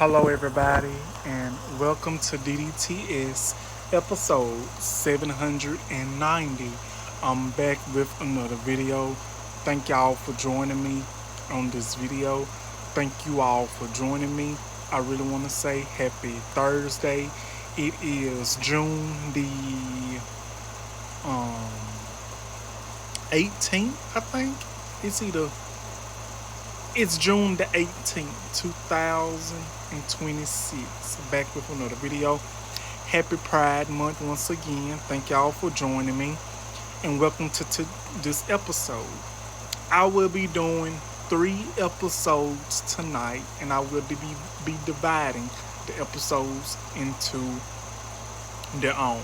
Hello, everybody, and welcome to DDTS episode 790. I'm back with another video. Thank y'all for joining me on this video. Thank you all for joining me. I really want to say happy Thursday. It is June the 18th, I think. It's June the 18th, 2026. Back with another video. Happy Pride Month once again. Thank y'all for joining me. And welcome to this episode. I will be doing 3 episodes tonight. And I will be dividing the episodes into their own.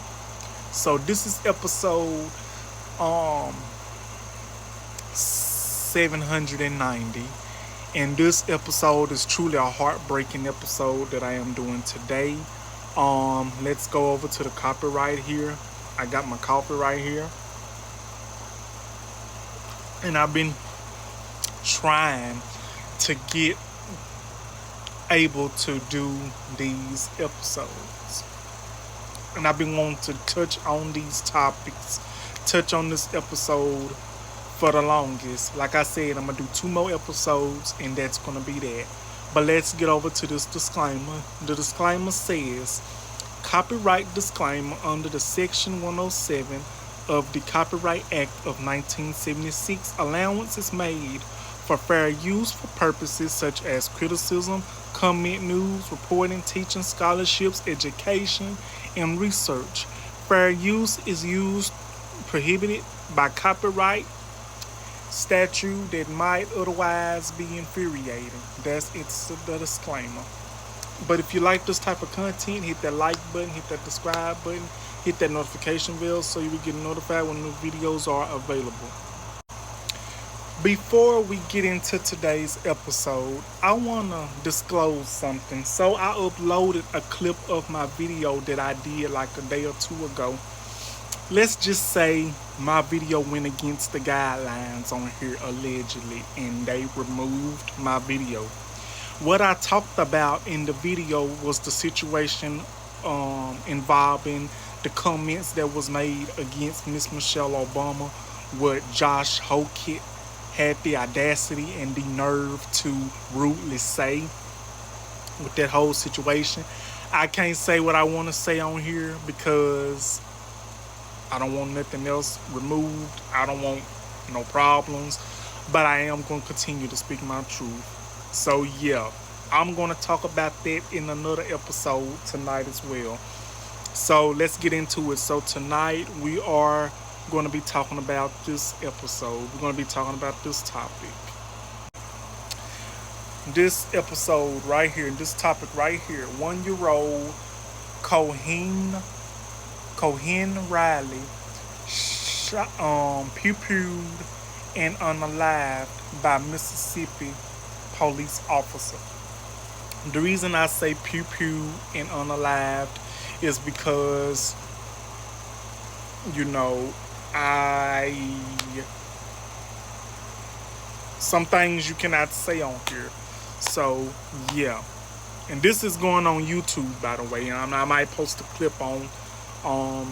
So this is episode 790. And this episode is truly a heartbreaking episode that I am doing today. Let's go over to the copyright here. I got my coffee right here. And I've been trying to get able to do these episodes. And I've been wanting to touch on these topics, touch on this episode for the longest. Like I said, I'm going to do 2 more episodes and that's going to be that. But let's get over to this disclaimer. The disclaimer says, copyright disclaimer under the Section 107 of the Copyright Act of 1976. Allowance is made for fair use for purposes such as criticism, comment, news, reporting, teaching, scholarships, education, and research. Fair use is prohibited by copyright statute that might otherwise be infuriating. It's the disclaimer. But if you like this type of content, hit that like button, hit that subscribe button, hit that notification bell so you will get notified when new videos are available. Before we get into today's episode, I want to disclose something. So I uploaded a clip of my video that I did like a day or 2 ago. Let's just say my video went against the guidelines on here allegedly, and they removed my video. What I talked about in the video was the situation involving the comments that was made against Miss Michelle Obama, what Josh Hokett had the audacity and the nerve to rudely say with that whole situation. I can't say what I want to say on here because I don't want nothing else removed. I don't want no problems. But I am going to continue to speak my truth. So yeah, I'm going to talk about that in another episode tonight as well. So let's get into it. So tonight we are going to be talking about this episode. We're going to be talking about this topic. This episode right here, this topic right here, 1-year-old Kohen Wiley pew-pewed and unalived by Mississippi police officer. The reason I say pew-pewed and unalived is because, some things you cannot say on here. So, yeah. And this is going on YouTube, by the way. And I might post a clip on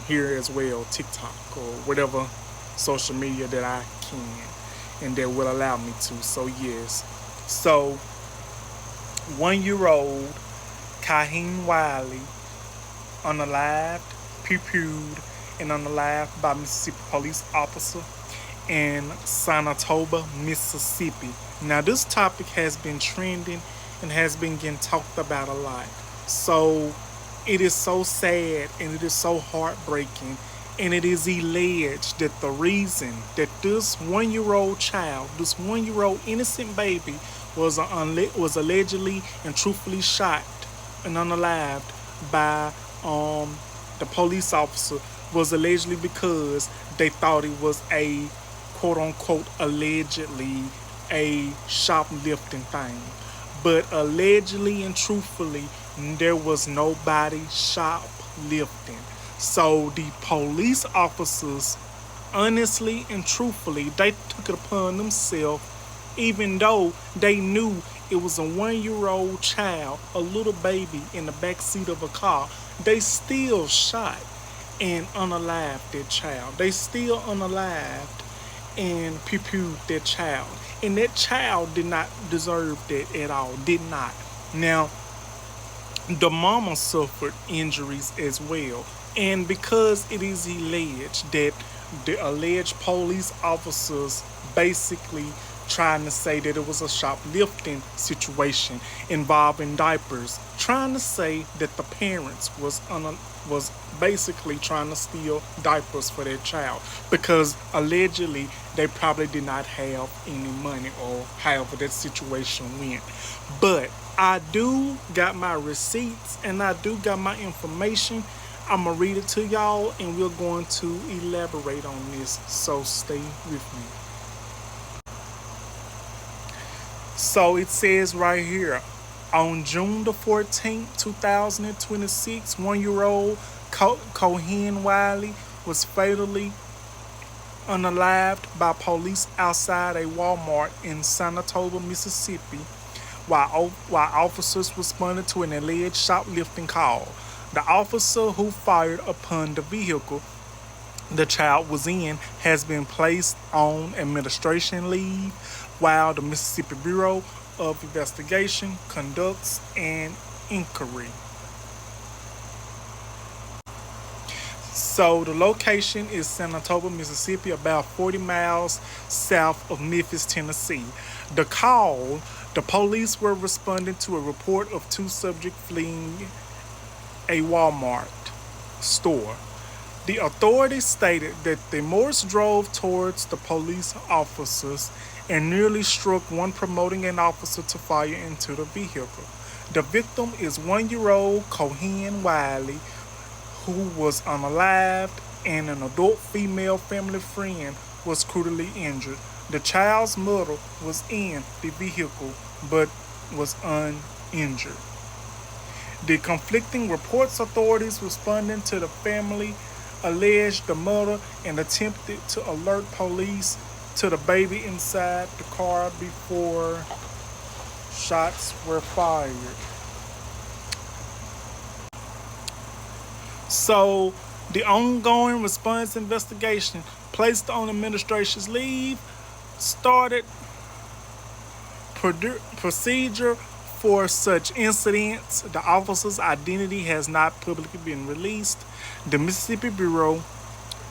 here as well, TikTok or whatever social media that I can and that will allow me to. So yes. So 1-year-old Kohen Wiley unalived, pew-pewed, and unalived by Mississippi police officer in Senatobia, Mississippi. Now this topic has been trending and has been getting talked about a lot. So it is so sad and it is so heartbreaking, and it is alleged that the reason that this 1-year-old child, this 1-year-old innocent baby was allegedly and truthfully shot and unalived by the police officer was allegedly because they thought it was a quote-unquote allegedly a shoplifting thing. But allegedly and truthfully, there was nobody shoplifting. So the police officers, honestly and truthfully, they took it upon themselves, even though they knew it was a 1-year-old child, a little baby in the back seat of a car. They still shot and unalived that child. They still unalived and pew-pewed that child. And that child did not deserve that at all. Did not. Now, the mama suffered injuries as well. And because it is alleged that the alleged police officers basically trying to say that it was a shoplifting situation involving diapers, trying to say that the parents was basically trying to steal diapers for their child because allegedly they probably did not have any money or however that situation went. But I do got my receipts and I do got my information. I'm going to read it to y'all and we're going to elaborate on this. So stay with me. So it says right here, on June the 14th, 2026, 1-year-old Kohen Wiley was fatally unalived by police outside a Walmart in Senatobia, Mississippi, while officers responded to an alleged shoplifting call. The officer who fired upon the vehicle the child was in has been placed on administration leave while the Mississippi Bureau of Investigation conducts an inquiry. So the location is Senatobia, Mississippi, about 40 miles south of Memphis, Tennessee. The police were responding to a report of two subjects fleeing a Walmart store. The authorities stated that the Morse drove towards the police officers and nearly struck one, promoting an officer to fire into the vehicle. The victim is 1-year-old Kohen Wiley, who was unalived, and an adult female family friend was critically injured. The child's mother was in the vehicle but was uninjured. The conflicting reports, authorities responding to the family alleged the mother and attempted to alert police to the baby inside the car before shots were fired. So the ongoing response investigation placed on administration's leave started procedure for such incidents. The officer's identity has not publicly been released. The Mississippi Bureau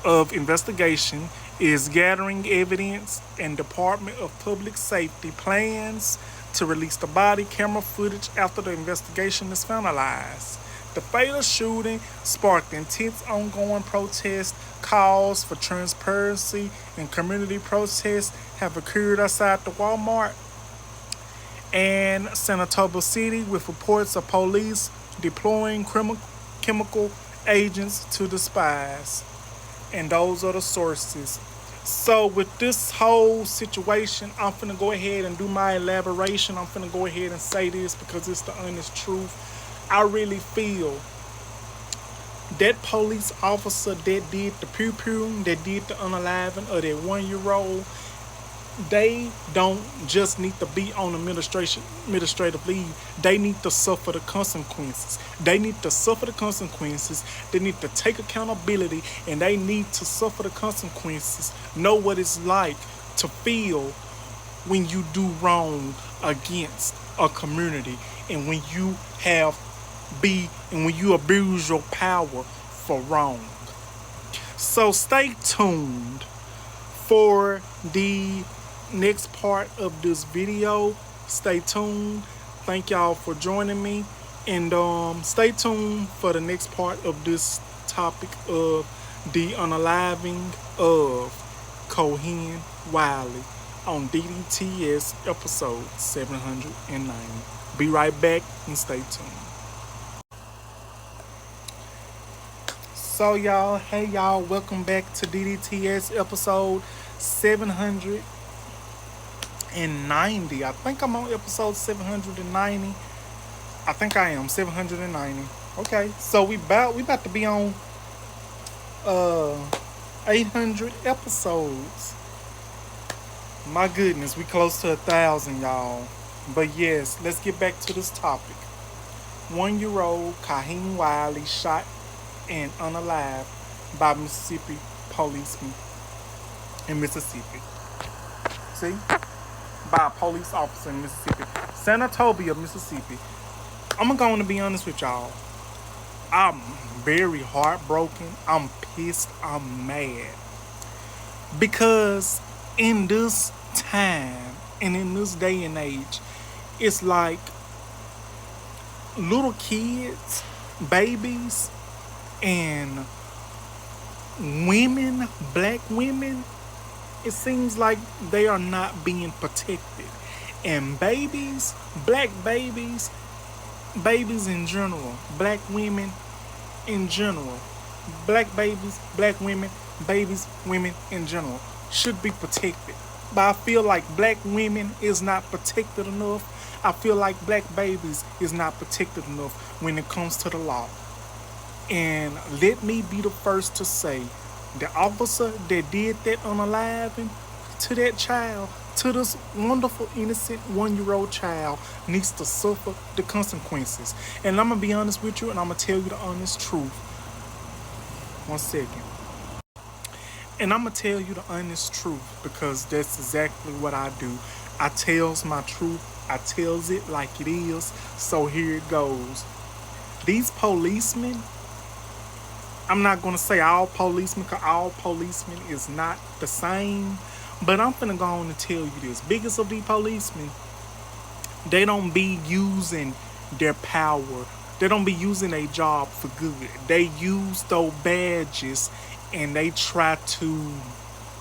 of Investigation is gathering evidence, and Department of Public Safety plans to release the body camera footage after the investigation is finalized. The fatal shooting sparked intense ongoing protests. Calls for transparency and community protests have occurred outside the Walmart and Senatobia City, with reports of police deploying chemical agents to the spies. And those are the sources. So with this whole situation, I'm finna go ahead and do my elaboration. I'm finna go ahead and say this because it's the honest truth. I really feel that police officer that did the pew-pew, that did the unaliving of that 1-year-old, they don't just need to be on administrative leave. They need to suffer the consequences. They need to suffer the consequences. They need to take accountability, and they need to suffer the consequences. Know what it's like to feel when you do wrong against a community, and when you when you abuse your power for wrong. So stay tuned for the next part of this video. Stay tuned. Thank y'all for joining me, and stay tuned for the next part of this topic of the unaliving of Kohen Wiley on DDTS episode 790. Be right back and stay tuned. So y'all, hey y'all, welcome back to DDTS episode 790. I think I'm on episode 790. I think I am 790. Okay, so we about to be on 800 episodes. My goodness, we close to 1,000, y'all. But yes, let's get back to this topic. 1-year-old Kohen Wiley shot and unalived by Mississippi policemen in Mississippi. See? By a police officer in Mississippi. Senatobia, Mississippi. I'm going to be honest with y'all. I'm very heartbroken. I'm pissed. I'm mad. Because in this time and in this day and age, it's like little kids, babies, and women, black women, it seems like they are not being protected. And babies, black babies, babies in general, black women in general, black babies, black women, babies, women in general should be protected. But I feel like black women is not protected enough. I feel like black babies is not protected enough when it comes to the law. And let me be the first to say, the officer that did that unaliving to that child, to this wonderful, innocent 1-year-old child, needs to suffer the consequences. And I'm going to be honest with you, and I'm going to tell you the honest truth. 1 second. And I'm going to tell you the honest truth, because that's exactly what I do. I tells my truth. I tells it like it is. So here it goes. These policemen, I'm not going to say all policemen, because all policemen is not the same. But I'm finna go on and tell you this. Biggest of these policemen, they don't be using their power. They don't be using their job for good. They use those badges and they try to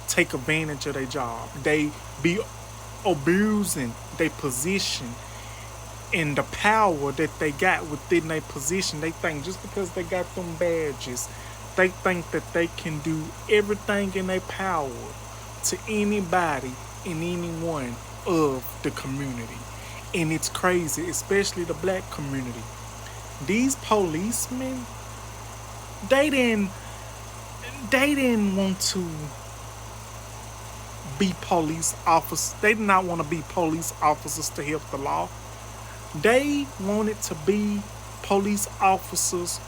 take advantage of their job. They be abusing their position and the power that they got within their position. They think just because they got them badges, they think that they can do everything in their power to anybody and anyone of the community. And it's crazy, especially the black community. These policemen, they didn't want to be police officers. They did not want to be police officers to help the law. They wanted to be police officers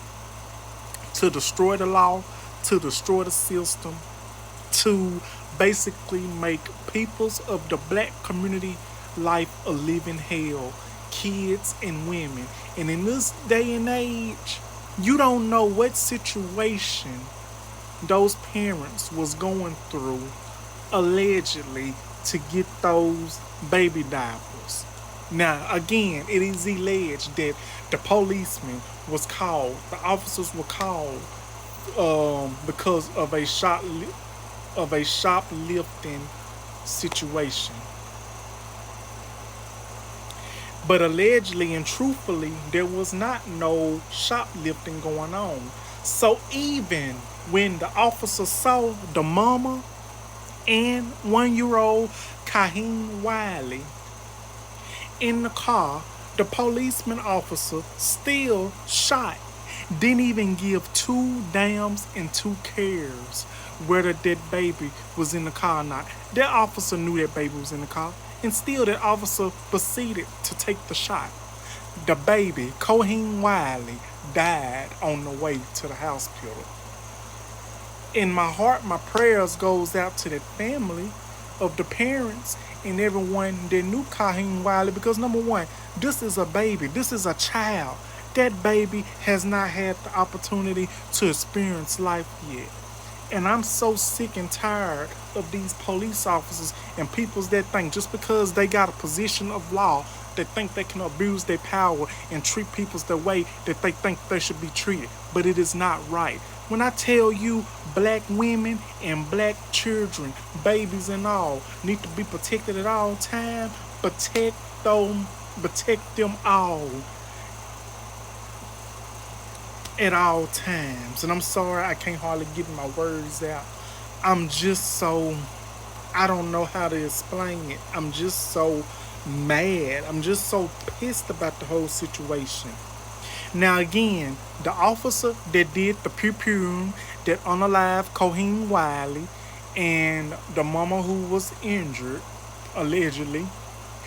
to destroy the law, to destroy the system, to basically make peoples of the black community life a living hell, kids and women. And in this day and age, you don't know what situation those parents was going through allegedly to get those baby diapers. Now, again, it is alleged that the policeman was called, the officers were called because of a shoplifting situation. But allegedly and truthfully, there was not no shoplifting going on. So even when the officer saw the mama and 1-year-old Kohen Wiley in the car, the policeman officer still shot. Didn't even give 2 dams and 2 cares whether that baby was in the car or not. That officer knew that baby was in the car, and still that officer proceeded to take the shot. The baby, Kohen Wiley, died on the way to the hospital. In my heart, my prayers goes out to that family of the parents and everyone that knew Kohen Wiley, because number one, this is a baby. This is a child. That baby has not had the opportunity to experience life yet. And I'm so sick and tired of these police officers and people that think just because they got a position of law, they think they can abuse their power and treat people the way that they think they should be treated. But it is not right. When I tell you black women and black children, babies and all, need to be protected at all times, protect them all at all times. And I'm sorry, I can't hardly get my words out. I'm just so, I don't know how to explain it. I'm just so mad. I'm just so pissed about the whole situation. Now again, the officer that did the pew-pew, that unalived Kohen Wiley, and the mama who was injured, allegedly,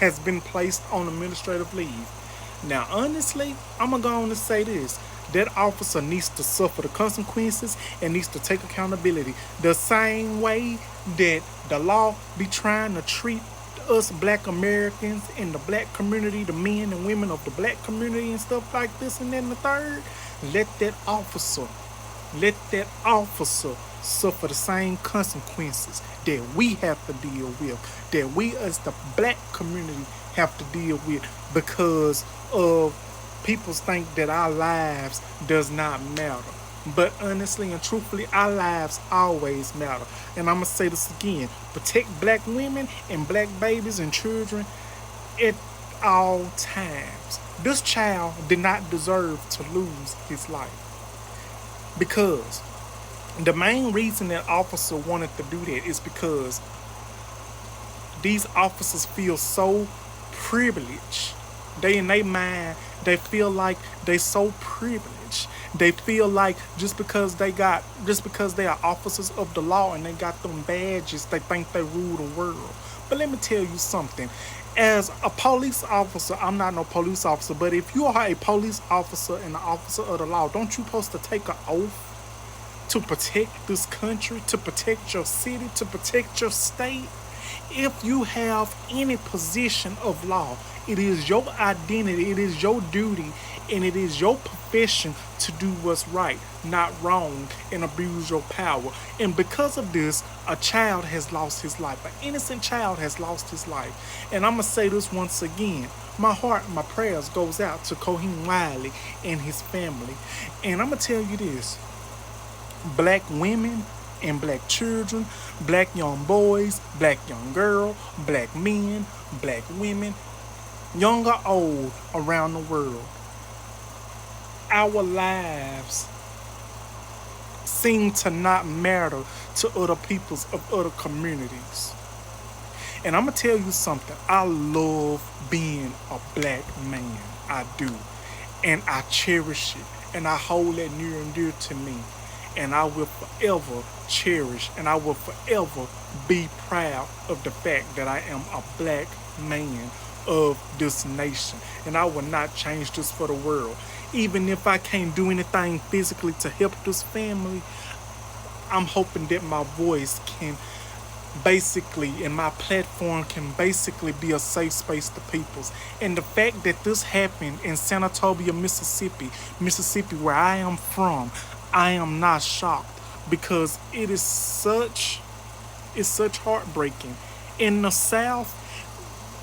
has been placed on administrative leave. Now, honestly, I'm going to go on to say this. That officer needs to suffer the consequences and needs to take accountability. The same way that the law be trying to treat us black Americans in the black community, the men and women of the black community and stuff like this and that and the third, let that officer let that officer suffer the same consequences that we have to deal with, that we as the black community have to deal with, because of people think that our lives does not matter. But honestly and truthfully, our lives always matter. And I'm going to say this again. Protect black women and black babies and children at all times. This child did not deserve to lose his life. Because the main reason that officer wanted to do that is because these officers feel so privileged. They in their mind, they feel like they so privileged. They feel like just because they are officers of the law and they got them badges, they think they rule the world. But let me tell you something. As a police officer, I'm not no police officer, but if you are a police officer and an officer of the law, don't you supposed to take an oath to protect this country, to protect your city, to protect your state? If you have any position of law, it is your identity, it is your duty, and it is your profession to do what's right, not wrong, and abuse your power. And because of this, a child has lost his life. An innocent child has lost his life. And I'm going to say this once again. My heart, my prayers goes out to Kohen Wiley and his family. And I'm going to tell you this. Black women and black children, black young boys, black young girls, black men, black women, young or old around the world. Our lives seem to not matter to other peoples of other communities. And I'm going to tell you something. I love being a black man. I do. And I cherish it. And I hold it near and dear to me. And I will forever cherish and I will forever be proud of the fact that I am a black man of this nation. And I will not change this for the world. Even if I can't do anything physically to help this family, I'm hoping that my voice can basically, and my platform can basically be a safe space to peoples. And the fact that this happened in Senatobia, Mississippi, where I am from, I am not shocked, because it's such heartbreaking. In the South,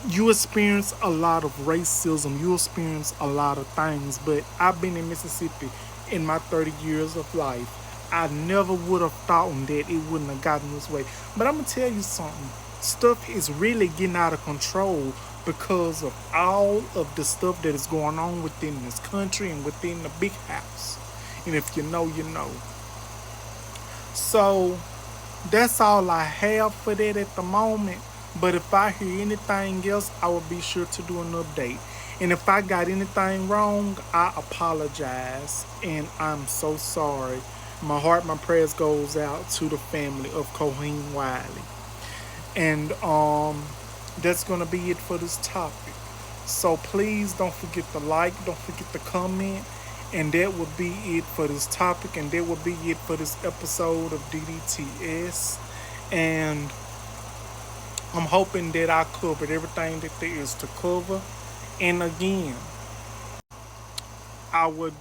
you experience a lot of racism, you experience a lot of things, but I've been in Mississippi in my 30 years of life. I never would have thought that it wouldn't have gotten this way. But I'm going to tell you something. Stuff is really getting out of control because of all of the stuff that is going on within this country and within the big house. And if you know, you know. So that's all I have for that at the moment. But if I hear anything else, I will be sure to do an update. And if I got anything wrong, I apologize. And I'm so sorry. My heart, my prayers goes out to the family of Kohen Wiley. And that's going to be it for this topic. So please don't forget to like, don't forget to comment. And that will be it for this topic. And that will be it for this episode of DDTS. And I'm hoping that I covered everything that there is to cover. And again,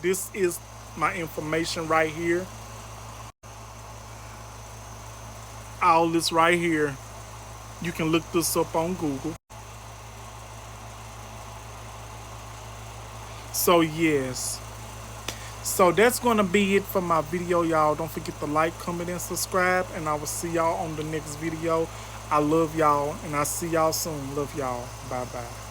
this is my information right here. All this right here. You can look this up on Google. So yes. So that's going to be it for my video, y'all. Don't forget to like, comment, and subscribe. And I will see y'all on the next video. I love y'all, and I'll see y'all soon. Love y'all. Bye-bye.